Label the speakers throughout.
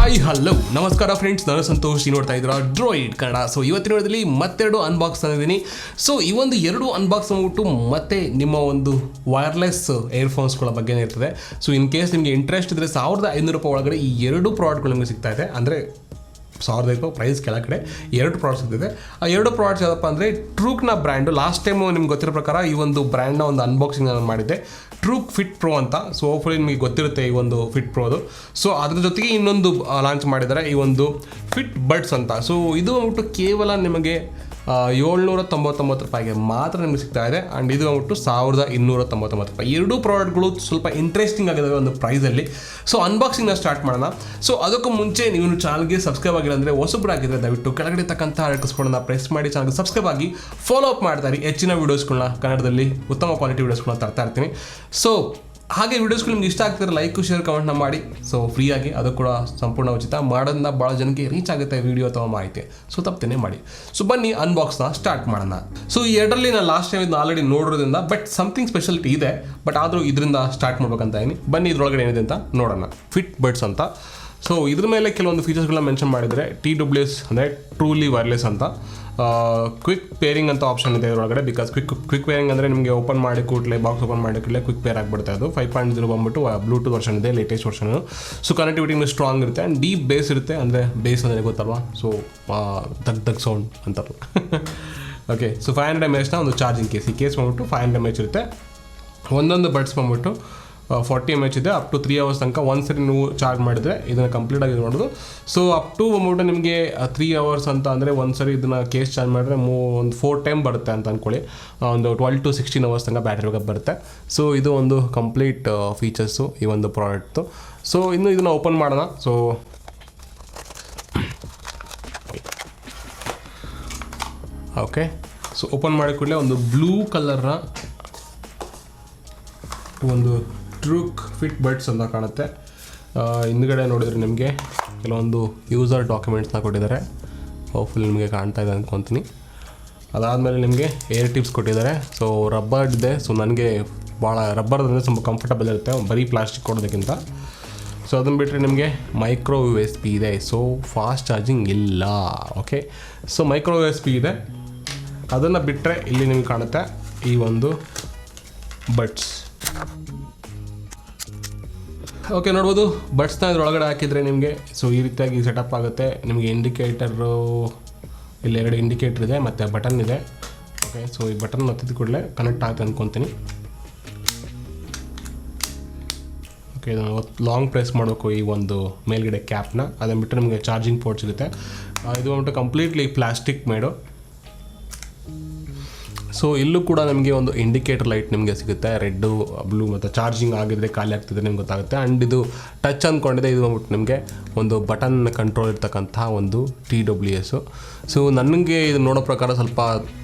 Speaker 1: Hi hello ನಮಸ್ಕಾರ friends, ನಾನು ಸಂತೋಷ್. ನೋಡ್ತಾ ಇದ್ದೀರಾ ಡ್ರಾಯ್ಡ್ ಕನ್ನಡ. ಸೊ ಇವತ್ತಿನ ವಿಡಿಯೋದಲ್ಲಿ ಮತ್ತೆರಡು ಅನ್ಬಾಕ್ಸ್ ತಂದಿದ್ದೀನಿ. ಸೊ ಈ ಒಂದು ಎರಡು ಅನ್ಬಾಕ್ಸ್ ಅಂದ್ಬಿಟ್ಟು ಮತ್ತೆ ನಿಮ್ಮ ಒಂದು ವೈರ್ಲೆಸ್ ಇಯರ್ಫೋನ್ಸ್ಗಳ ಬಗ್ಗೆನೇ ಇರ್ತದೆ. ಸೊ ಇನ್ ಕೇಸ್ ನಿಮಗೆ ಇಂಟ್ರೆಸ್ಟ್ ಇದ್ದರೆ ₹1,500 ಒಳಗಡೆ ಈ ಎರಡು ಪ್ರಾಡಕ್ಟ್ಗಳು ನಿಮಗೆ ಸಿಗ್ತಾ ಇದೆ. ಅಂದರೆ ₹1,500 ಪ್ರೈಸ್ ಕೆಳಗಡೆ ಎರಡು ಪ್ರಾಡಕ್ಟ್ಸ್ ಸಿಗ್ತಿದೆ. ಆ ಎರಡು ಪ್ರಾಡಕ್ಟ್ಸ್ ಯಾವುದಪ್ಪ ಅಂದರೆ ಟ್ರೂಕ್ನ ಬ್ರ್ಯಾಂಡು. ಲಾಸ್ಟ್ ಟೈಮು ನಿಮ್ಗೆ ಗೊತ್ತಿರೋ ಪ್ರಕಾರ ಈ ಒಂದು ಬ್ರ್ಯಾಂಡ್ನ ಒಂದು ಅನ್ಬಾಕ್ಸಿಂಗ್ ನಾನು ಮಾಡಿದ್ದೆ, ಟ್ರೂಕ್ ಫಿಟ್ ಪ್ರೋ ಅಂತ. ಸೊ ಹೋಪ್ಫುಲಿ ನಿಮಗೆ ಗೊತ್ತಿರುತ್ತೆ ಈ ಒಂದು ಫಿಟ್ ಪ್ರೋದು. ಸೊ ಅದ್ರ ಜೊತೆಗೆ ಇನ್ನೊಂದು ಲಾಂಚ್ ಮಾಡಿದ್ದಾರೆ, ಈ ಒಂದು ಫಿಟ್ ಬಡ್ಸ್ ಅಂತ. ಸೊ ಇದು ಅಂದ್ಬಿಟ್ಟು ಕೇವಲ ನಿಮಗೆ ₹799 ಮಾತ್ರ ನಿಮಗೆ ಸಿಗ್ತಾ ಇದೆ. ಆ್ಯಂಡ್ ಇದು ಅಂದ್ಬಿಟ್ಟು ₹1,299. ಎರಡೂ ಪ್ರಾಡಕ್ಟ್ಗಳು ಸ್ವಲ್ಪ ಇಂಟ್ರೆಸ್ಟಿಂಗ್ ಆಗಿದ್ದಾವೆ ಒಂದು ಪ್ರೈಸಲ್ಲಿ. ಸೊ ಅನ್ಬಾಕ್ಸಿಂಗ್ನ ಸ್ಟಾರ್ಟ್ ಮಾಡೋಣ. ಸೊ ಅದಕ್ಕೂ ಮುಂಚೆ ನೀವು ಚಾನಲ್ಗೆ ಸಬ್ಸ್ಕ್ರೈಬ್ ಆಗಿಲ್ಲ ಅಂದರೆ ಹೊಸಬ್ರಾಗಿದ್ದರೆ ದಯವಿಟ್ಟು ಕೆಳಗಡೆ ತಕ್ಕಂಥ ರೆಕ್ಸ್ಗಳನ್ನ ಪ್ರೆಸ್ ಮಾಡಿ ಚಾನಲ್ಗೆ ಸಬ್ಸ್ಕ್ರೈಬ್ ಆಗಿ ಫಾಲೋ ಅಪ್ ಮಾಡ್ತಾರೆ. ಹೆಚ್ಚಿನ ವೀಡಿಯೋಸ್ಗಳನ್ನ ಕನ್ನಡದಲ್ಲಿ ಉತ್ತಮ ಕ್ವಾಲಿಟಿ ವೀಡಿಯೋಸ್ಗಳನ್ನ ತರ್ತಾ ಇರ್ತೀನಿ. ಸೊ ಹಾಗೆ ವೀಡಿಯೋಸ್ಗಳು ನಿಮ್ಗೆ ಇಷ್ಟ ಆಗ್ತಿದ್ರೆ ಲೈಕ್ ಶೇರ್ ಕಮೆಂಟ್ನ ಮಾಡಿ. ಸೊ ಫ್ರೀಯಾಗಿ, ಅದು ಕೂಡ ಸಂಪೂರ್ಣ ಉಚಿತ. ಮಾಡೋದನ್ನ ಭಾಳ ಜನಕ್ಕೆ ರೀಚ್ ಆಗುತ್ತೆ ವಿಡಿಯೋ ಅಥವಾ ಮಾಹಿತಿ. ಸೊ ತಪ್ಪೇನೆ ಮಾಡಿ. ಸೊ ಬನ್ನಿ ಅನ್ಬಾಕ್ಸ್ನ ಸ್ಟಾರ್ಟ್ ಮಾಡೋಣ. ಸೊ ಈ ಎರಡರಲ್ಲಿ ನಾನು ಲಾಸ್ಟ್ ಟೈಮ್ ಇದನ್ನ ಆಲ್ರೆಡಿ ನೋಡೋದ್ರಿಂದ ಬಟ್ ಸಮಥಿಂಗ್ ಸ್ಪೆಷಾಲಿಟಿ ಇದೆ. ಬಟ್ ಆದರೂ ಇದರಿಂದ ಸ್ಟಾರ್ಟ್ ಮಾಡ್ಬೇಕಂತ ಇದೀನಿ. ಬನ್ನಿ ಇದ್ರೊಳಗಡೆ ಏನಿದೆ ಅಂತ ನೋಡೋಣ. ಫಿಟ್ ಬಡ್ಸ್ ಅಂತ. ಸೊ ಇದ್ರ ಮೇಲೆ ಕೆಲವೊಂದು ಫೀಚರ್ಸ್ಗಳನ್ನ ಮೆನ್ಷನ್ ಮಾಡಿದರೆ TWS ಅಂದರೆ ಟ್ರೂಲಿ ವೈರ್ಲೆಸ್ ಅಂತ. ಕ್ವಿಕ್ ಪೇರಿಂಗ್ ಅಂತ ಆಪ್ಷನ್ ಇದೆ ಇದರೊಳಗಡೆ. ಬಿಕಾಸ್ ಕ್ವಿಕ್ ಪೇರಿಂಗ್ ಅಂದರೆ ನಿಮಗೆ ಓಪನ್ ಮಾಡಿ ಕೂಡಲೇ, ಬಾಕ್ಸ್ ಓಪನ್ ಮಾಡಿ ಕೂಡಲೇ ಕ್ವಿಕ್ ಪೇರ್ ಆಗಿಬಿಡುತ್ತೆ. ಅದು 5.0 ಬಂದ್ಬಿಟ್ಟು ಬ್ಲೂಟೂತ್ ವರ್ಷನ್ ಇದೆ, ಲೇಟೆಸ್ಟ್ ವರ್ಷನ್. ಸೊ ಕನೆಕ್ಟಿವಿಟಿನೂ ಸ್ಟ್ರಾಂಗ್ ಇರುತ್ತೆ ಆ್ಯಂಡ್ ಡೀಪ್ ಬೇಸ್ ಇರುತ್ತೆ. ಅಂದರೆ ಬೇಸ್ ಅಂದರೆ ಗೊತ್ತಲ್ವಾ, ಸೊ ದಗ್ ಸೌಂಡ್ ಅಂತಾರಲ್ಲ. ಓಕೆ, ಸೊ 500 mAh ಒಂದು ಚಾರ್ಜಿಂಗ್ ಕೇಸ್. ಈ ಕೇಸ್ ಬಂದ್ಬಿಟ್ಟು 500 mAh ಇರುತ್ತೆ. ಒಂದೊಂದು ಬಡ್ಸ್ ಬಂದ್ಬಿಟ್ಟು 40 mAh ಇದೆ. ಅಪ್ ಟು 3 hours ತನಕ ಒಂದ್ಸರಿ ನೀವು ಚಾರ್ಜ್ ಮಾಡಿದರೆ ಇದನ್ನು ಕಂಪ್ಲೀಟಾಗಿ ಇದು ಮಾಡೋದು. ಸೊ ಅಪ್ ಟು ಬಂದ್ಬಿಟ್ಟು ನಿಮಗೆ 3 hours ಅಂತ ಅಂದರೆ ಒಂದ್ಸರಿ ಇದನ್ನು ಕೇಸ್ ಚಾರ್ಜ್ ಮಾಡಿದ್ರೆ ಒಂದು 4 ಟೈಮ್ ಬರುತ್ತೆ ಅಂತ ಅಂದ್ಕೊಳ್ಳಿ. ಒಂದು 12 to 16 hours ತನಕ ಬ್ಯಾಟ್ರಿ ಬ್ಯಾಕಪ್ ಬರುತ್ತೆ. ಸೊ ಇದು ಒಂದು ಕಂಪ್ಲೀಟ್ ಫೀಚರ್ಸು ಈ ಒಂದು ಪ್ರಾಡಕ್ಟ್ದು. ಸೊ ಇನ್ನು ಇದನ್ನು ಓಪನ್ ಮಾಡೋಣ. ಸೊ ಓಕೆ, ಸೊ ಓಪನ್ ಮಾಡಿದ ಕೂಡಲೇ ಒಂದು ಬ್ಲೂ ಕಲರ್ನ ಒಂದು ಟ್ರೂಕ್ ಫಿಟ್ ಬಡ್ಸ್ ಅಂತ ಕಾಣುತ್ತೆ. ಹಿಂದ್ಗಡೆ ನೋಡಿದರೆ ನಿಮಗೆ ಕೆಲವೊಂದು ಯೂಸರ್ ಡಾಕ್ಯುಮೆಂಟ್ಸ್ನ ಕೊಟ್ಟಿದ್ದಾರೆ. ಹೋಪ್ಫುಲ್ ನಿಮಗೆ ಕಾಣ್ತಾ ಇದೆ ಅಂದ್ಕೊತೀನಿ. ಅದಾದಮೇಲೆ ನಿಮಗೆ ಏರ್ ಟಿಪ್ಸ್ ಕೊಟ್ಟಿದ್ದಾರೆ. ಸೊ ರಬ್ಬರ್ ಇದೆ. ಸೊ ನನಗೆ ಭಾಳ ರಬ್ಬರ್ ಅಂದರೆ ತುಂಬ ಕಂಫರ್ಟಬಲ್ ಇರುತ್ತೆ, ಬರೀ ಪ್ಲಾಸ್ಟಿಕ್ ಕೊಡೋದಕ್ಕಿಂತ. ಸೊ ಅದನ್ನು ಬಿಟ್ಟರೆ ನಿಮಗೆ ಮೈಕ್ರೋ U.S.B ಇದೆ. ಸೊ ಫಾಸ್ಟ್ ಚಾರ್ಜಿಂಗ್ ಇಲ್ಲ. ಓಕೆ, ಸೊ ಮೈಕ್ರೋ U.S.B ಇದೆ. ಅದನ್ನು ಬಿಟ್ಟರೆ ಇಲ್ಲಿ ನಿಮಗೆ ಕಾಣುತ್ತೆ ಈ ಒಂದು ಬಡ್ಸ್. ಓಕೆ, ನೋಡ್ಬೋದು ಬಡ್ಸ್ನ ಇದ್ರೊಳಗಡೆ ಹಾಕಿದರೆ ನಿಮಗೆ ಸೊ ಈ ರೀತಿಯಾಗಿ ಸೆಟಪ್ ಆಗುತ್ತೆ. ನಿಮಗೆ ಇಂಡಿಕೇಟರು, ಇಲ್ಲಿ 2 ಇಂಡಿಕೇಟರ್ ಇದೆ ಮತ್ತು ಬಟನ್ ಇದೆ. ಓಕೆ, ಸೊ ಈ ಬಟನ್ ಒತ್ತಿದ ಕೂಡಲೇ ಕನೆಕ್ಟ್ ಆಗುತ್ತೆ ಅಂದ್ಕೊತೀನಿ. ಓಕೆ, ಇದನ್ನು ಲಾಂಗ್ ಪ್ರೆಸ್ ಮಾಡಬೇಕು ಈ ಒಂದು ಮೇಲ್ಗಡೆ ಕ್ಯಾಪ್ನ. ಅದನ್ನು ಬಿಟ್ಟರೆ ನಿಮಗೆ ಚಾರ್ಜಿಂಗ್ ಪೋರ್ಟ್ ಸಿಗುತ್ತೆ. ಇದು ಬಂದ್ಬಿಟ್ಟು ಕಂಪ್ಲೀಟ್ಲಿ ಪ್ಲಾಸ್ಟಿಕ್ ಮೇಡು. ಸೊ ಇಲ್ಲೂ ಕೂಡ ನಿಮಗೆ ಒಂದು ಇಂಡಿಕೇಟರ್ ಲೈಟ್ ನಿಮಗೆ ಸಿಗುತ್ತೆ, ರೆಡ್ಡು ಬ್ಲೂ, ಮತ್ತು ಚಾರ್ಜಿಂಗ್ ಆಗಿದ್ರೆ ಖಾಲಿ ಆಗ್ತಿದೆ ನಿಮ್ಗೆ ಗೊತ್ತಾಗುತ್ತೆ. ಆ್ಯಂಡ್ ಇದು ಟಚ್ ಅಂದ್ಕೊಂಡಿದೆ. ಇದು ಬಂದ್ಬಿಟ್ಟು ನಿಮಗೆ ಒಂದು ಬಟನ್ ಕಂಟ್ರೋಲ್ ಇರ್ತಕ್ಕಂಥ ಒಂದು TWS. ಸೊ ನನಗೆ ಇದು ನೋಡೋ ಪ್ರಕಾರ ಸ್ವಲ್ಪ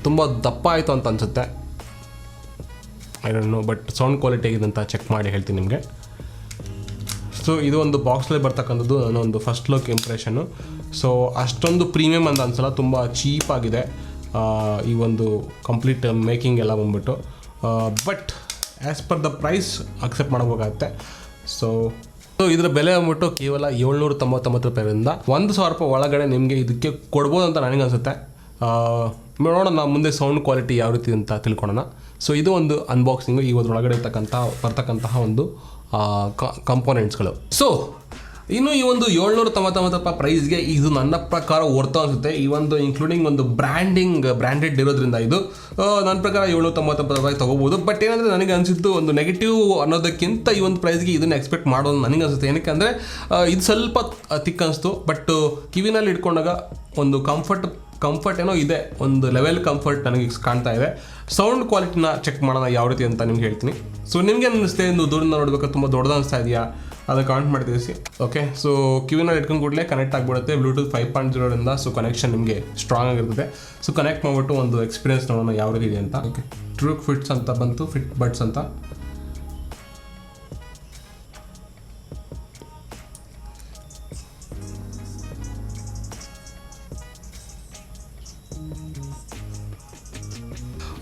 Speaker 1: ತುಂಬ ದಪ್ಪ ಆಯಿತು ಅಂತ ಅನಿಸುತ್ತೆ. I don't know, but sound quality ಆಗಿದೆ ಅಂತ ಚೆಕ್ ಮಾಡಿ ಹೇಳ್ತೀನಿ ನಿಮಗೆ. ಸೊ ಇದು ಒಂದು ಬಾಕ್ಸಲ್ಲಿ ಬರ್ತಕ್ಕಂಥದ್ದು ನನ್ನ ಒಂದು ಫಸ್ಟ್ ಲುಕ್ ಇಂಪ್ರೆಷನ್ನು. ಸೊ ಅಷ್ಟೊಂದು ಪ್ರೀಮಿಯಮ್ ಅಂತ ಅನಿಸಲ್ಲ, ತುಂಬ ಚೀಪಾಗಿದೆ ಈ ಒಂದು ಕಂಪ್ಲೀಟ್ ಮೇಕಿಂಗ್ ಎಲ್ಲ ಬಂದ್ಬಿಟ್ಟು. But as per the price accept ಮಾಡಬೇಕಾಗತ್ತೆ. ಸೊ ಇದರ ಬೆಲೆ ಬಂದ್ಬಿಟ್ಟು ಕೇವಲ ₹799 ₹1,000 ಒಳಗಡೆ ನಿಮಗೆ ಇದಕ್ಕೆ ಕೊಡ್ಬೋದು ಅಂತ ನನಗೆ ಅನಿಸುತ್ತೆ. ನೋಡೋಣ ಮುಂದೆ ಸೌಂಡ್ ಕ್ವಾಲಿಟಿ ಯಾವ ರೀತಿ ಅಂತ ತಿಳ್ಕೊಳ್ಳೋಣ. ಸೊ ಇದು ಒಂದು ಅನ್ಬಾಕ್ಸಿಂಗು, ಈ ಒಳಗಡೆ ಬರ್ತಕ್ಕಂತಹ ಒಂದು ಕಂಪೋನೆಂಟ್ಸ್ಗಳು. ಸೊ ಇನ್ನು ಈ ಒಂದು ₹799 ಪ್ರೈಸ್ಗೆ ಇದು ನನ್ನ ಪ್ರಕಾರ ವರ್ತ್ ಅನಿಸುತ್ತೆ. ಈ ಒಂದು ಇನ್ಕ್ಲೂಡಿಂಗ್ ಒಂದು ಬ್ರ್ಯಾಂಡೆಡ್ ಇರೋದ್ರಿಂದ ಇದು ನನ್ನ ಪ್ರಕಾರ ₹799 ತೊಗೋಬೋದು. ಬಟ್ ಏನಂದರೆ ನನಗೆ ಅನಿಸಿದ್ದು ಒಂದು ನೆಗೆಟಿವ್ ಅನ್ನೋದಕ್ಕಿಂತ ಈ ಒಂದು ಪ್ರೈಸ್ಗೆ ಇದನ್ನು ಎಕ್ಸ್ಪೆಕ್ಟ್ ಮಾಡೋದು ನನಗೆ ಅನಿಸುತ್ತೆ. ಏನಕ್ಕೆ ಅಂದರೆ ಇದು ಸ್ವಲ್ಪ ತಿಕ್ ಅನಿಸ್ತು. ಬಟ್ ಕಿವಿನಲ್ಲಿ ಇಟ್ಕೊಂಡಾಗ ಒಂದು ಕಂಫರ್ಟ್ ಏನೋ ಇದೆ, ಒಂದು ಲೆವೆಲ್ ಕಂಫರ್ಟ್ ನನಗೆ ಕಾಣ್ತಾ ಇದೆ. ಸೌಂಡ್ ಕ್ವಾಲಿಟಿನ ಚೆಕ್ ಮಾಡೋಣ ಯಾವ ರೀತಿ ಅಂತ ನಿಮ್ಗೆ ಹೇಳ್ತೀನಿ. ಸೊ ನಿಮಗೆ ಅನ್ನಿಸ್ತೆ ಒಂದು ದೂರದಿಂದ ನೋಡಬೇಕಾದ್ರೆ ತುಂಬ ದೊಡ್ಡದು ಅನಿಸ್ತಾ ಇದೆಯಾ, ಅದು ಕಾಮೆಂಟ್ ಮಾಡಿ ತಿಳಿಸಿ. ಓಕೆ, ಸೊ ಕಿವಿನಲ್ಲಿ ಇಟ್ಕೊಂಡು ಕೂಡಲೇ ಕನೆಕ್ಟ್ ಆಗಿಬಿಡುತ್ತೆ ಬ್ಲೂಟೂತ್ 5.0ರಿಂದ. ಸೊ ಕನೆಕ್ಷನ್ ನಿಮಗೆ ಸ್ಟ್ರಾಂಗ್ ಆಗಿರ್ತದೆ. ಸೊ ಕನೆಕ್ಟ್ ಮಾಡಿಬಿಟ್ಟು ಒಂದು ಎಕ್ಸ್ಪೀರಿಯನ್ಸ್ ನೋಡೋಣ ಯಾವ ರೀತಿ ಇದೆ ಅಂತ. ಓಕೆ, ಟ್ರೂಕ್ ಫಿಟ್ಸ್ ಅಂತ ಬಂತು, ಫಿಟ್ ಬಡ್ಸ್ ಅಂತ.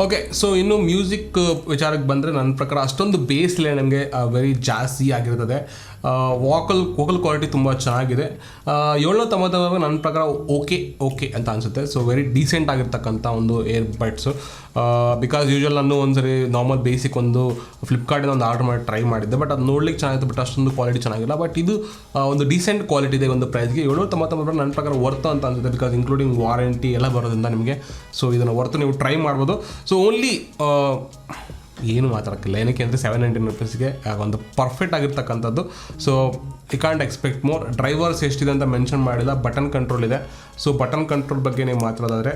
Speaker 1: ಓಕೆ, ಸೊ ಇನ್ನು ಮ್ಯೂಸಿಕ್ ವಿಚಾರಕ್ಕೆ ಬಂದರೆ ನನ್ನ ಪ್ರಕಾರ ಅಷ್ಟೊಂದು ಬೇಸ್ ಲೈನ್ ನಮಗೆ ವೆರಿ ಜಾಸ್ತಿ ಆಗಿರ್ತದೆ. ವೋಕಲ್ ಕ್ವಾಲಿಟಿ ತುಂಬ ಚೆನ್ನಾಗಿದೆ. 790 ನನ್ನ ಪ್ರಕಾರ ಓಕೆ ಅಂತ ಅನಿಸುತ್ತೆ. ಸೊ ವೆರಿ ಡೀಸೆಂಟ್ ಆಗಿರ್ತಕ್ಕಂಥ ಒಂದು ಏರ್ಬಡ್ಸು. ಬಿಕಾಸ್ ಯೂಶ್ವಲ್ ನಾನು ಒಂದ್ಸರಿ ನಾರ್ಮಲ್ ಬೇಸಿಕ್ ಒಂದು ಫ್ಲಿಪ್ಕಾರ್ಟಿಂದ ಒಂದು ಆರ್ಡರ್ ಮಾಡಿ ಟ್ರೈ ಮಾಡಿದ್ದೆ, ಬಟ್ ಅದು ನೋಡ್ಲಿಕ್ಕೆ ಚೆನ್ನಾಗಿತ್ತು, ಬಟ್ ಅಷ್ಟೊಂದು ಕ್ವಾಲಿಟಿ ಚೆನ್ನಾಗಿಲ್ಲ. ಬಟ್ ಇದು ಒಂದು ಡೀಸೆಂಟ್ ಕ್ವಾಲಿಟಿ ಇದೆ ಒಂದು ಪ್ರೈಸ್ಗೆ. 799 ನನ್ನ ಪ್ರಕಾರ ವರ್ತ್ ಅಂತ ಅನ್ಸುತ್ತೆ, ಬಿಕಾಸ್ ಇನ್ಕ್ಲೂಡಿಂಗ್ ವಾರಂಟಿ ಎಲ್ಲ ಬರೋದ್ರಿಂದ ನಿಮಗೆ. ಸೊ ಇದನ್ನು ವರ್ತ್ ನೀವು ಟ್ರೈ ಮಾಡ್ಬೋದು. ಸೊ ಓನ್ಲಿ ಏನು ಮಾತಾಡೋಕ್ಕಿಲ್ಲ, ಏನಕ್ಕೆ ಅಂದರೆ $799 ಒಂದು ಪರ್ಫೆಕ್ಟ್ ಆಗಿರ್ತಕ್ಕಂಥದ್ದು. So you can't expect more. Drivers ಎಷ್ಟಿದೆ ಅಂತ ಮೆನ್ಷನ್ ಮಾಡಿಲ್ಲ. ಬಟನ್ ಕಂಟ್ರೋಲ್ ಇದೆ. ಸೊ ಬಟನ್ ಕಂಟ್ರೋಲ್ ಬಗ್ಗೆ ನೀವು ಮಾತಾಡೋದಾದರೆ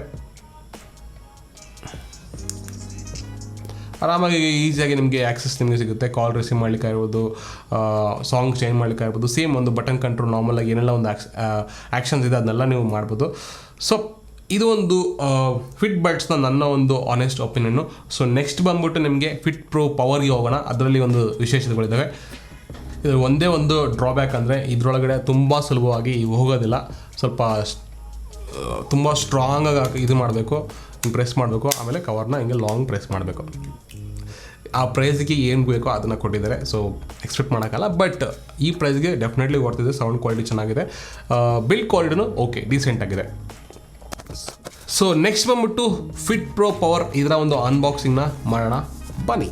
Speaker 1: ಆರಾಮಾಗಿ ಈಸಿಯಾಗಿ ನಿಮಗೆ ಆ್ಯಕ್ಸಸ್ ನಿಮಗೆ ಸಿಗುತ್ತೆ. ಕಾಲ್ ರಿಸೀವ್ ಮಾಡ್ಲಿಕ್ಕೆ ಇರ್ಬೋದು, ಸಾಂಗ್ ಚೇಂಜ್ ಮಾಡ್ಲಿಕ್ಕೆ ಇರ್ಬೋದು. ಸೇಮ್ ಒಂದು ಬಟನ್ ಕಂಟ್ರೋಲ್ ನಾರ್ಮಲಾಗಿ ಏನೆಲ್ಲ ಒಂದು ಆ್ಯಕ್ಷನ್ಸ್ ಇದೆ ಅದನ್ನೆಲ್ಲ ನೀವು ಮಾಡ್ಬೋದು. ಸೊ ಇದು ಒಂದು ಫಿಟ್ ಬಡ್ಸ್ನ ನನ್ನ ಒಂದು ಆನೆಸ್ಟ್ ಒಪಿನಿಯನ್ನು. ಸೊ ನೆಕ್ಸ್ಟ್ ಬಂದ್ಬಿಟ್ಟು ನಿಮಗೆ ಫಿಟ್ ಪ್ರೋ ಪವರ್ಗೆ ಹೋಗೋಣ. ಅದರಲ್ಲಿ ಒಂದು ವಿಶೇಷತೆಗಳಿದ್ದಾವೆ. ಇದು ಒಂದೇ ಒಂದು ಡ್ರಾಬ್ಯಾಕ್ ಅಂದರೆ ಇದರೊಳಗಡೆ ತುಂಬ ಸುಲಭವಾಗಿ ಹೋಗೋದಿಲ್ಲ. ಸ್ವಲ್ಪ ತುಂಬ ಸ್ಟ್ರಾಂಗಾಗಿ ಇದು ಮಾಡಬೇಕು, ಪ್ರೆಸ್ ಮಾಡಬೇಕು, ಆಮೇಲೆ ಕವರ್ನ ಹಿಂಗೆ ಲಾಂಗ್ ಪ್ರೆಸ್ ಮಾಡಬೇಕು. ಆ ಪ್ರೈಸ್ಗೆ ಏನು ಬೇಕೋ ಅದನ್ನು ಕೊಟ್ಟಿದ್ದಾರೆ. ಸೊ ಎಕ್ಸ್ಪೆಕ್ಟ್ ಮಾಡೋಕ್ಕಲ್ಲ, ಬಟ್ ಈ ಪ್ರೈಸ್ಗೆ ಡೆಫಿನೆಟ್ಲಿ ಬರ್ತಿದೆ. ಸೌಂಡ್ ಕ್ವಾಲಿಟಿ ಚೆನ್ನಾಗಿದೆ, ಬಿಲ್ಡ್ ಕ್ವಾಲಿಟಿನೂ ಓಕೆ ಡೀಸೆಂಟ್ ಆಗಿದೆ. ಸೊ ನೆಕ್ಸ್ಟ್ ಬಂದ್ಬಿಟ್ಟು ಫಿಟ್ ಪ್ರೋ ಪವರ್, ಇದರ ಒಂದು ಅನ್ಬಾಕ್ಸಿಂಗ್ನ ಮಾಡೋಣ ಬನ್ನಿ.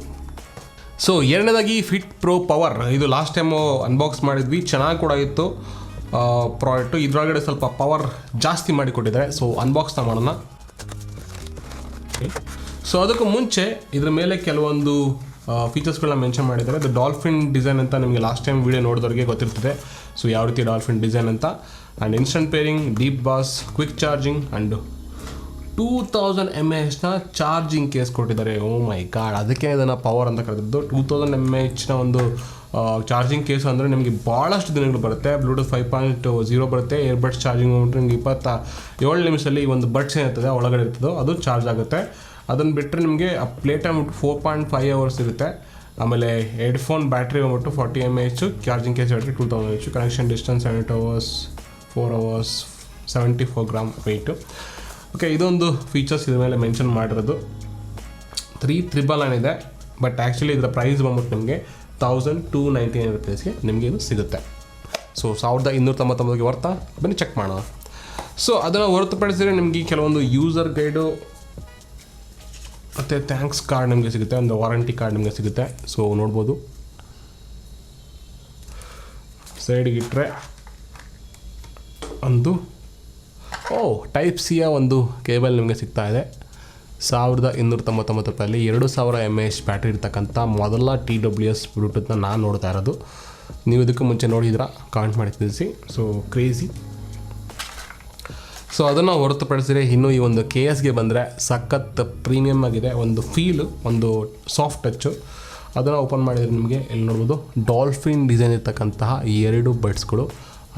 Speaker 1: ಸೊ ಎರಡನೇದಾಗಿ ಫಿಟ್ ಪ್ರೋ ಪವರ್, ಇದು ಲಾಸ್ಟ್ ಟೈಮು ಅನ್ಬಾಕ್ಸ್ ಮಾಡಿದ್ವಿ, ಚೆನ್ನಾಗಿ ಕೂಡ ಇತ್ತು ಪ್ರಾಡಕ್ಟು. ಇದರೊಳಗಡೆ ಸ್ವಲ್ಪ ಪವರ್ ಜಾಸ್ತಿ ಮಾಡಿ ಕೊಟ್ಟಿದ್ದಾರೆ. ಸೊ ಅನ್ಬಾಕ್ಸ್ನ ಮಾಡೋಣ. ಸೊ ಅದಕ್ಕೂ ಮುಂಚೆ ಇದ್ರ ಮೇಲೆ ಕೆಲವೊಂದು ಫೀಚರ್ಸ್ಗಳನ್ನ ಮೆನ್ಷನ್ ಮಾಡಿದ್ದಾರೆ. ಅದು ಡಾಲ್ಫಿನ್ ಡಿಸೈನ್ ಅಂತ ನಿಮಗೆ ಲಾಸ್ಟ್ ಟೈಮ್ ವೀಡಿಯೋ ನೋಡಿದವ್ರಿಗೆ ಗೊತ್ತಿರ್ತದೆ. ಸೊ ಯಾವ ರೀತಿ ಡಾಲ್ಫಿನ್ ಡಿಸೈನ್ ಅಂತ. And instant pairing, deep boss, quick charging and 2000 mAh charging case ಕೊಟ್ಟಿದ್ದಾರೆ. ಓ ಮೈ ಗಾಡ್, ಅದಕ್ಕೆ ಇದನ್ನು ಪವರ್ ಅಂತ ಕರೆದಿದ್ದು. 2000 mAh ಒಂದು ಚಾರ್ಜಿಂಗ್ ಕೇಸ್ ಅಂದರೆ ನಿಮಗೆ ಭಾಳಷ್ಟು ದಿನಗಳು ಬರುತ್ತೆ. ಬ್ಲೂಟೂತ್ 5.0 ಬರುತ್ತೆ. ಏರ್ಬಡ್ಸ್ ಚಾರ್ಜಿಂಗ್ ಹೋಗ್ಬಿಟ್ಟು ನಿಮಗೆ 27 ನಿಮಿಷದಲ್ಲಿ ಈ ಒಂದು ಬಡ್ಸ್ ಏನಿರ್ತದೆ ಒಳಗಡೆ ಇರ್ತದೋ ಅದು ಚಾರ್ಜ್ ಆಗುತ್ತೆ. ಅದನ್ನು ಬಿಟ್ಟರೆ ನಿಮಗೆ ಆ ಪ್ಲೇ ಟೈಮ್ 4.5 hours ಇರುತ್ತೆ. ಆಮೇಲೆ ಹೆಡ್ಫೋನ್ ಬ್ಯಾಟ್ರಿ ಬಂದ್ಬಿಟ್ಟು 40 mAh, charging case battery 2000 mAh, connection distance 8 hours, 4 hours, 74 grams weight. Okay, ಇದೊಂದು ಫೀಚರ್ಸ್ ಇದ್ರ ಮೇಲೆ ಮೆನ್ಷನ್ ಮಾಡಿರೋದು. 399 ಇದೆ, ಬಟ್ ಆ್ಯಕ್ಚುಲಿ ಇದರ ಪ್ರೈಸ್ ಬಂದ್ಬಿಟ್ಟು ನಿಮಗೆ $1299 ನಿಮಗೆ ಇದು ಸಿಗುತ್ತೆ. ಸೊ 1299 ವರ್ತಾ? ಬನ್ನಿ ಚೆಕ್ ಮಾಡೋಣ. ಸೊ ಅದನ್ನು ಹೊರತುಪಡಿಸಿದರೆ ನಿಮಗೆ ಕೆಲವೊಂದು ಯೂಸರ್ ಗೈಡು ಮತ್ತು ಥ್ಯಾಂಕ್ಸ್ ಕಾರ್ಡ್ ನಿಮಗೆ ಸಿಗುತ್ತೆ, ಒಂದು ವಾರಂಟಿ ಕಾರ್ಡ್ ನಿಮಗೆ ಸಿಗುತ್ತೆ. ಸೊ ನೋಡ್ಬೋದು, ಸೈಡ್ಗೆ ಇಟ್ಟರೆ ಒಂದು ಟೈಪ್ ಸಿಯ ಒಂದು ಕೇಬಲ್ ನಿಮಗೆ ಸಿಗ್ತಾ ಇದೆ. $1299 2000 mAh ಬ್ಯಾಟ್ರಿ ಇರ್ತಕ್ಕಂಥ ಮೊದಲ TWS ಬ್ಲೂಟೂತ್ನ ನಾನು ನೋಡ್ತಾ ಇರೋದು. ನೀವು ಇದಕ್ಕೆ ಮುಂಚೆ ನೋಡಿದ್ರಾ? ಕಾಮೆಂಟ್ ಮಾಡಿ ತಿಳಿಸಿ. So crazy. ಸೊ ಅದನ್ನು ಹೊರತುಪಡಿಸಿದರೆ ಇನ್ನು ಈ ಒಂದು KSಗೆ ಬಂದರೆ ಸಖತ್ ಪ್ರೀಮಿಯಮ್ ಆಗಿದೆ. ಒಂದು ಫೀಲು, ಒಂದು ಸಾಫ್ಟ್ ಟಚ್ಚು. ಅದನ್ನು ಓಪನ್ ಮಾಡಿದರೆ ನಿಮಗೆ ಇಲ್ಲಿ ನೋಡ್ಬೋದು ಡಾಲ್ಫಿನ್ ಡಿಸೈನ್ ಇರ್ತಕ್ಕಂತಹ 2 ಬಡ್ಸ್ಗಳು,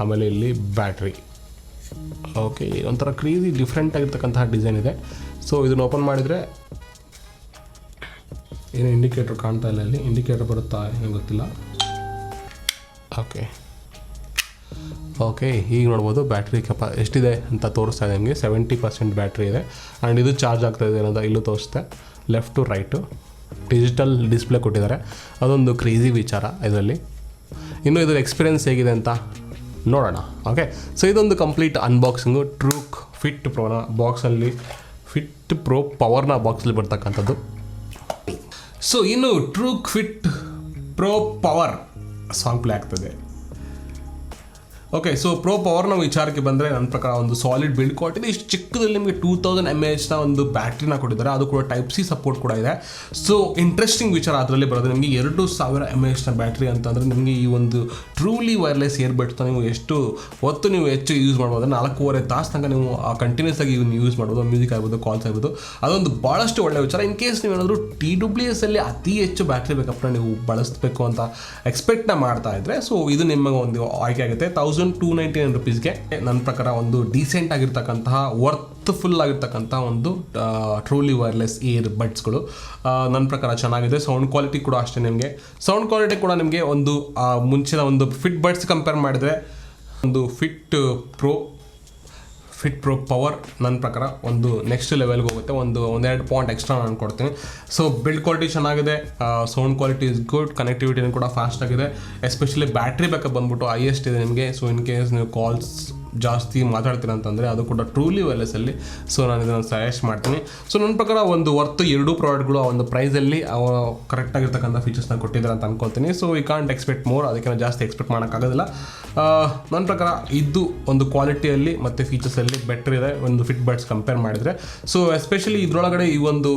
Speaker 1: ಆಮೇಲೆ ಇಲ್ಲಿ ಬ್ಯಾಟ್ರಿ. ಓಕೆ, ಒಂಥರ ಕ್ರೇಜಿ ಡಿಫ್ರೆಂಟ್ ಆಗಿರ್ತಕ್ಕಂತಹ ಡಿಸೈನ್ ಇದೆ. ಸೊ ಇದನ್ನು ಓಪನ್ ಮಾಡಿದರೆ ಏನು ಇಂಡಿಕೇಟರ್ ಕಾಣ್ತಾ ಇಲ್ಲ, ಇಲ್ಲಿ ಇಂಡಿಕೇಟರ್ ಬರುತ್ತಾ ಏನೋ ಗೊತ್ತಿಲ್ಲ. ಓಕೆ, ಈಗ ನೋಡ್ಬೋದು ಬ್ಯಾಟ್ರಿ ಎಷ್ಟಿದೆ ಅಂತ ತೋರಿಸ್ತಾ ಇದೆ ನಿಮಗೆ. 70% ಬ್ಯಾಟ್ರಿ ಇದೆ. ಆ್ಯಂಡ್ ಇದು ಚಾರ್ಜ್ ಆಗ್ತಾಯಿದೆ ಅನ್ನೋದು ಇಲ್ಲೂ ತೋರಿಸುತ್ತೆ. Left to right digital display ಕೊಟ್ಟಿದ್ದಾರೆ, ಅದೊಂದು ಕ್ರೇಜಿ ವಿಚಾರ ಇದರಲ್ಲಿ. ಇನ್ನು ಇದರ ಎಕ್ಸ್ಪೀರಿಯೆನ್ಸ್ ಹೇಗಿದೆ ಅಂತ ನೋಡೋಣ. ಓಕೆ, ಸೊ ಇದೊಂದು ಕಂಪ್ಲೀಟ್ ಅನ್ಬಾಕ್ಸಿಂಗು. ಟ್ರೂಕ್ ಫಿಟ್ ಪ್ರೋನ ಬಾಕ್ಸಲ್ಲಿ, ಫಿಟ್ ಪ್ರೋ ಪವರ್ನ ಬಾಕ್ಸಲ್ಲಿ ಬರ್ತಕ್ಕಂಥದ್ದು. ಸೊ ಇನ್ನು Truke Fit Pro Power song play ಆಗ್ತದೆ. ಓಕೆ, ಸೊ ಪ್ರೋ ಪವರ್ನ ವಿಚಾರಕ್ಕೆ ಬಂದರೆ ನನ್ನ ಪ್ರಕಾರ ಒಂದು ಸಾಲಿಡ್ ಬಿಲ್ಡ್ ಕ್ವಾಲಿಟಿ. ಇಷ್ಟು ಚಿಕ್ಕದಲ್ಲಿ ನಿಮಗೆ 2000 mAh ಒಂದು ಬ್ಯಾಟ್ರಿನ ಕೊಟ್ಟಿದ್ದಾರೆ. ಅದು ಕೂಡ ಟೈಪ್ ಸಿ ಸಪೋರ್ಟ್ ಕೂಡ ಇದೆ. ಸೊ ಇಂಟ್ರೆಸ್ಟಿಂಗ್ ವಿಚಾರ ಅದರಲ್ಲಿ ಬರೋದು ನಿಮಗೆ 2000 mAh ಬ್ಯಾಟ್ರಿ ಅಂತಂದರೆ ನಿಮಗೆ ಈ ಒಂದು ಟ್ರೂಲಿ ವೈರ್ಲೆಸ್ ಇಯರ್ಬಡ್ಸ್ನ ನೀವು ಎಷ್ಟು ಹೊತ್ತು ನೀವು ಹೆಚ್ಚು ಯೂಸ್ ಮಾಡ್ಬೋದು. 4.5 ತಾಸು ತನಕ ನೀವು ಕಂಟಿನ್ಯೂಸ್ ಆಗಿ ಯೂಸ್ ಮಾಡ್ಬೋದು. ಮ್ಯೂಸಿಕ್ ಆಗ್ಬೋದು, ಕಾಲ್ಸ್ ಆಗ್ಬೋದು. ಅದೊಂದು ಭಾಳಷ್ಟು ಒಳ್ಳೆಯ ವಿಚಾರ. ಇನ್ ಕೇಸ್ ನೀವೇನಾದರೂ TWS ಅಲ್ಲಿ ಅತಿ ಹೆಚ್ಚು ಬ್ಯಾಟ್ರಿ ಬೇಕಪ್ಪ ನೀವು ಬಳಸಬೇಕು ಅಂತ ಎಕ್ಸ್ಪೆಕ್ಟ್ನ ಮಾಡ್ತಾ ಇದ್ದರೆ, ಸೊ ಇದು ನಿಮಗೆ ಒಂದು ಆಯ್ಕೆ ಆಗುತ್ತೆ. $1299 ನನ್ನ ಪ್ರಕಾರ ಒಂದು ಡೀಸೆಂಟ್ ಆಗಿರ್ತಕ್ಕಂತಹ ವರ್ತ್ಫುಲ್ ಆಗಿರ್ತಕ್ಕಂಥ ಒಂದು ಟ್ರೂಲಿ ವೈರ್ಲೆಸ್ ಇಯರ್ ಬಡ್ಸ್ಗಳು ನನ್ನ ಪ್ರಕಾರ ಚೆನ್ನಾಗಿದೆ. ಸೌಂಡ್ ಕ್ವಾಲಿಟಿ ಕೂಡ ಅಷ್ಟೇ. ನಿಮಗೆ ಒಂದು ಮುಂಚಿನ ಒಂದು ಫಿಟ್ ಬಡ್ಸ್ ಕಂಪೇರ್ ಮಾಡಿದರೆ ಒಂದು fit pro fit Pro power ನನ್ನ ಪ್ರಕಾರ ಒಂದು ನೆಕ್ಸ್ಟ್ ಲೆವೆಲ್ಗೆ ಹೋಗುತ್ತೆ. ಒಂದೆರಡು ಪಾಯಿಂಟ್ ಎಕ್ಸ್ಟ್ರಾ ನಾನು ಕೊಡ್ತೀನಿ. ಸೊ ಬಿಲ್ಡ್ ಕ್ವಾಲಿಟಿ ಚೆನ್ನಾಗಿದೆ, ಸೌಂಡ್ ಕ್ವಾಲಿಟಿ ಇಸ್ ಗುಡ್, ಕನೆಕ್ಟಿವಿಟಿನೂ ಕೂಡ ಫಾಸ್ಟ್ ಆಗಿದೆ. ಎಸ್ಪೆಷಲಿ ಬ್ಯಾಟ್ರಿ ಬ್ಯಾಕಪ್ ಬಂದ್ಬಿಟ್ಟು ಹೈಯೆಸ್ಟ್ ಇದೆ ನಿಮಗೆ. ಸೊ ಇನ್ ಕೇಸ್ ನೀವು ಕಾಲ್ಸ್ ಜಾಸ್ತಿ ಮಾತಾಡ್ತೀರ ಅಂತಂದರೆ ಅದು ಕೂಡ ಟ್ರೂಲಿ ವೈರ್ಲೆಸ್ಸಲ್ಲಿ. ಸೊ ನಾನು ಇದನ್ನು ಸಜೆಸ್ಟ್ ಮಾಡ್ತೀನಿ. ಸೊ ನನ್ನ ಪ್ರಕಾರ ಒಂದು ವರ್ತು ಎರಡೂ ಪ್ರಾಡಕ್ಟ್ಗಳು ಆ ಒಂದು ಪ್ರೈಸಲ್ಲಿ ಕರೆಕ್ಟಾಗಿರ್ತಕ್ಕಂಥ ಫೀಚರ್ಸ್ನ ಕೊಟ್ಟಿದ್ದಾರೆ ಅಂತ ಅನ್ಕೊಳ್ತೀನಿ. So we can't expect more, ಅದಕ್ಕೆ ನಾನು ಜಾಸ್ತಿ ಎಕ್ಸ್ಪೆಕ್ಟ್ ಮಾಡೋಕ್ಕಾಗೋದಿಲ್ಲ. ನನ್ನ ಪ್ರಕಾರ ಇದು ಒಂದು ಕ್ವಾಲಿಟಿಯಲ್ಲಿ ಮತ್ತು ಫೀಚರ್ಸಲ್ಲಿ ಬೆಟರ್ ಇದೆ ಒಂದು ಫಿಟ್ ಬಡ್ಸ್ ಕಂಪೇರ್ ಮಾಡಿದರೆ. ಸೊ ಎಸ್ಪೆಷಲಿ ಇದರೊಳಗಡೆ ಈ ಒಂದು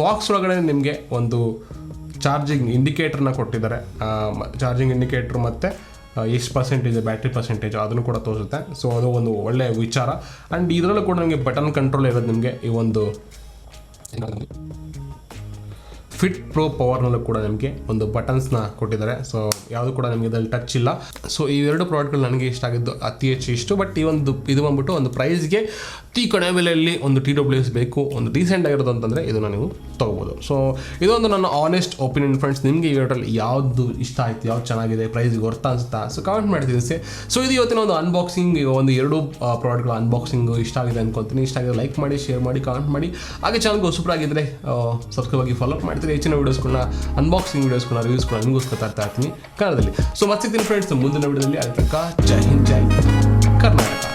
Speaker 1: ಬಾಕ್ಸ್ ಒಳಗಡೆ ನಿಮಗೆ ಒಂದು ಚಾರ್ಜಿಂಗ್ ಇಂಡಿಕೇಟರ್ನ ಕೊಟ್ಟಿದ್ದಾರೆ. ಚಾರ್ಜಿಂಗ್ ಇಂಡಿಕೇಟ್ರ್ ಮತ್ತು ಎಷ್ಟು ಪರ್ಸೆಂಟೇಜ್ ಬ್ಯಾಟ್ರಿ ಪರ್ಸೆಂಟೇಜ್ ಅದನ್ನು ಕೂಡ ತೋರಿಸುತ್ತೆ. ಸೊ ಅದು ಒಂದು ಒಳ್ಳೆಯ ವಿಚಾರ. ಆ್ಯಂಡ್ ಇದರಲ್ಲೂ ಕೂಡ ನಿಮಗೆ ಬಟನ್ ಕಂಟ್ರೋಲ್ ಇರೋದು ನಿಮಗೆ ಈ ಒಂದು ಫಿಟ್ ಪ್ರೋ ಪವರ್ನಲ್ಲೂ ಕೂಡ ನಿಮಗೆ ಒಂದು ಬಟನ್ಸ್ನ ಕೊಟ್ಟಿದ್ದಾರೆ. ಸೊ ಯಾವುದು ಕೂಡ ನಿಮಗೆ ಇದರಲ್ಲಿ ಟಚ್ ಇಲ್ಲ. ಸೊ ಈ ಎರಡು ಪ್ರಾಡಕ್ಟ್ಗಳು ನನಗೆ ಇಷ್ಟ ಆಗಿದ್ದು ಅತಿ ಹೆಚ್ಚು ಇಷ್ಟು. ಬಟ್ ಈ ಒಂದು ಇದು ಬಂದ್ಬಿಟ್ಟು ಒಂದು ಪ್ರೈಸ್ಗೆ ಅತಿ ಕಡಿಮೆ ಬೆಲೆಯಲ್ಲಿ ಒಂದು TWS ಬೇಕು, ಒಂದು ರೀಸೆಂಟ್ ಆಗಿರೋದು ಅಂತಂದರೆ ಇದನ್ನು ನೀವು ತೊಗೋಬೋದು. ಸೊ ಇದೊಂದು ನನ್ನ ಆನೆಸ್ಟ್ ಒಪಿನಿಯನ್ ಫ್ರೆಂಡ್ಸ್. ನಿಮಗೆ ಈ ವಿಡಿಯೋದಲ್ಲಿ ಯಾವುದು ಇಷ್ಟ ಆಯಿತು, ಯಾವ್ದು ಚೆನ್ನಾಗಿದೆ, ಪ್ರೈಸ್ಗೆ ವರ್ತ್ ಅನಿಸುತ್ತಾ? ಸೊ ಕಮೆಂಟ್ ಮಾಡ್ತಿದ್ದೆ. ಸೊ ಇದು ಇವತ್ತಿನ ಒಂದು ಅನ್ಬಾಕ್ಸಿಂಗ್, ಒಂದು ಎರಡು ಪ್ರಾಡಕ್ಟ್ಗಳ ಅನ್ಬಾಕ್ಸಿಂಗ್ ಇಷ್ಟ ಆಗಿದೆ ಅನ್ಕೊಳ್ತೀನಿ. ಇಷ್ಟ ಆಗಿದೆ ಲೈಕ್ ಮಾಡಿ, ಶೇರ್ ಮಾಡಿ, ಕಮೆಂಟ್ ಮಾಡಿ. ಹಾಗೆ ಚಾನಲ್ಗೆ ಹೊಸಬರಾಗಿದ್ದರೆ ಸಬ್ಸ್ಕ್ರೈಬ್ ಆಗಿ ಫಾಲೋ ಮಾಡ್ತೀರಿ. ಹೆಚ್ಚಿನ ವೀಡಿಯೋಸ್ಗಳನ್ನ, ಅನ್ಬಾಕ್ಸಿಂಗ್ ವೀಡಿಯೋಸ್ಗಳನ್ನ, ರಿವ್ಯೂಸ್ಗಳನ್ನ ನಿಮಗೋಸ್ಕರ ತರ್ತಾ ಇರ್ತೀನಿ ಕನ್ನಡದಲ್ಲಿ. ಸೊ ಮತ್ತೆ ಸಿಗ್ತೀನಿ ಫ್ರೆಂಡ್ಸ್ ಮುಂದಿನ ವಿಡಿಯೋದಲ್ಲಿ. ಅಲ್ಲಿ ತನಕ ಜೈ ಹಿಂದ್, ಜೈ ಕರ್ನಾಟಕ.